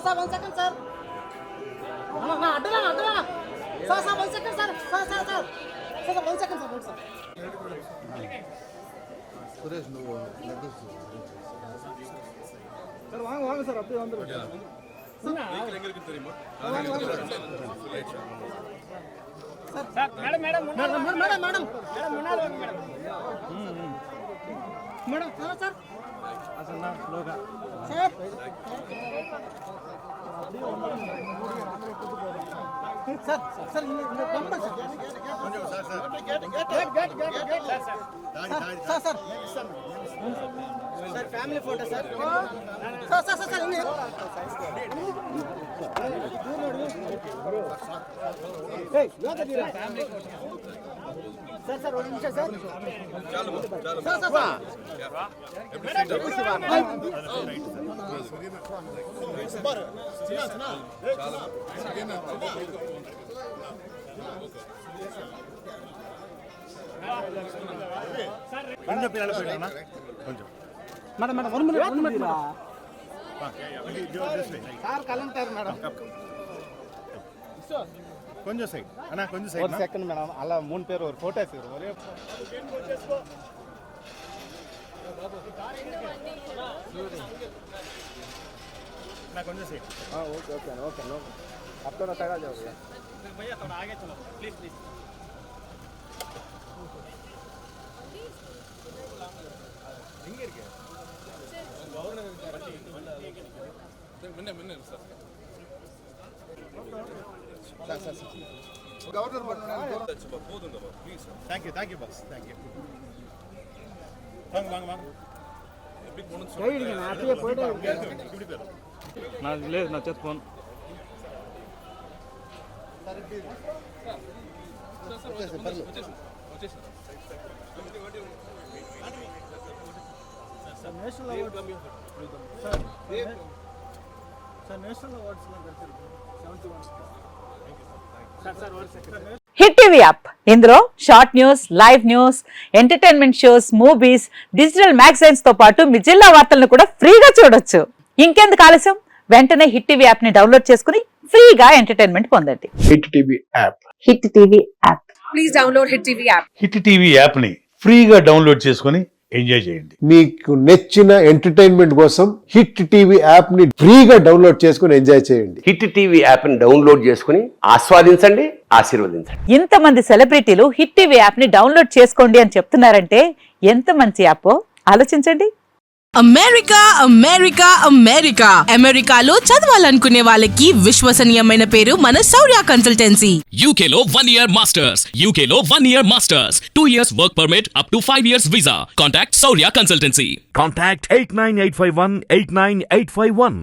Sir 1 second sir. నా అడ్డలా. Sir 1 second sir. Sir 1 second sir. Suresh నువ్వు சார் வாங்க சார் அப்படியே வந்துருங்க சார் மேடம் முன்னாடி வாங்க மேடம் ஹலோ சார் அசன்னா ஸ்லோகா சார் சார் இந்த கம்பல் சார் கொஞ்சம் sir sir sir family photo sir sir ఒక నిమిషం సార్ కొంచెం పిల్లలు పెట్టానా కొంచెం మేడం 1 మినిట్ సార్ కలంటారు మేడం కొంచెం సైడ్ అన్నా కొంచెం సైడ్ ஒரு செகண்ட் மேடம் అలా 3 பேர் ஒரு ఫోటో తీరు ఒరే ना కొంచెం సైడ్ हां ओके नो अब थोड़ा साइड आ जाओ भैया थोड़ा आगे चलो प्लीज எங்க இருக்கு கவர்னர் గవర్నర్ పట్టుకోండి పోదుందా ప్లీజ్ థాంక్యూ బాస్ థాంక్యూ వాங்க బిగ్ బోనస్ கையிடுங்க நான் அப்படியே போய்டே இப்படி பேர் நான் లేదు నా చేత phone national awards sir national awards లో దొరికింది 71 sir 1 second hit TV app ఇందులో short news, live news, entertainment shows, movies, digital magazines తో పాటు మీ జిల్లా వార్తలను కూడా ఫ్రీగా చూడొచ్చు. ఇంకెందుకు ఆలస్యం, వెంటనే హిట్ టీవీ యాప్ ని డౌన్లోడ్ చేసుకుని ఫ్రీగా ఎంటర్టైన్మెంట్ పొందండి. Hit TV app hit TV app please download hit TV app. Hit TV app ని ఫ్రీగా డౌన్లోడ్ చేసుకుని ఎంజాయ్ చేయండి. మీకు నచ్చిన ఎంటర్టైన్మెంట్ కోసం హిట్ టీవీ యాప్ ని ఫ్రీగా డౌన్లోడ్ చేసుకుని ఎంజాయ్ చేయండి. హిట్ టీవీ యాప్ ని డౌన్లోడ్ చేసుకుని ఆస్వాదించండి, ఆశీర్వదించండి. ఇంతమంది సెలబ్రిటీలు హిట్ టీవీ యాప్ ని డౌన్లోడ్ చేసుకోండి అని చెప్తున్నారంటే ఎంత మంచి యాప్ ఆలోచించండి. అమెరికాలో చదవాలనుకునే వాళ్ళకి విశ్వసనీయమైన పేరు మన శౌర్య కన్సల్టెన్సీ. UK లో 1 year masters, UK లో 1 year masters, 2 years work permit up to 5 years visa. Contact Saurya Consultancy. Contact 89851 89851.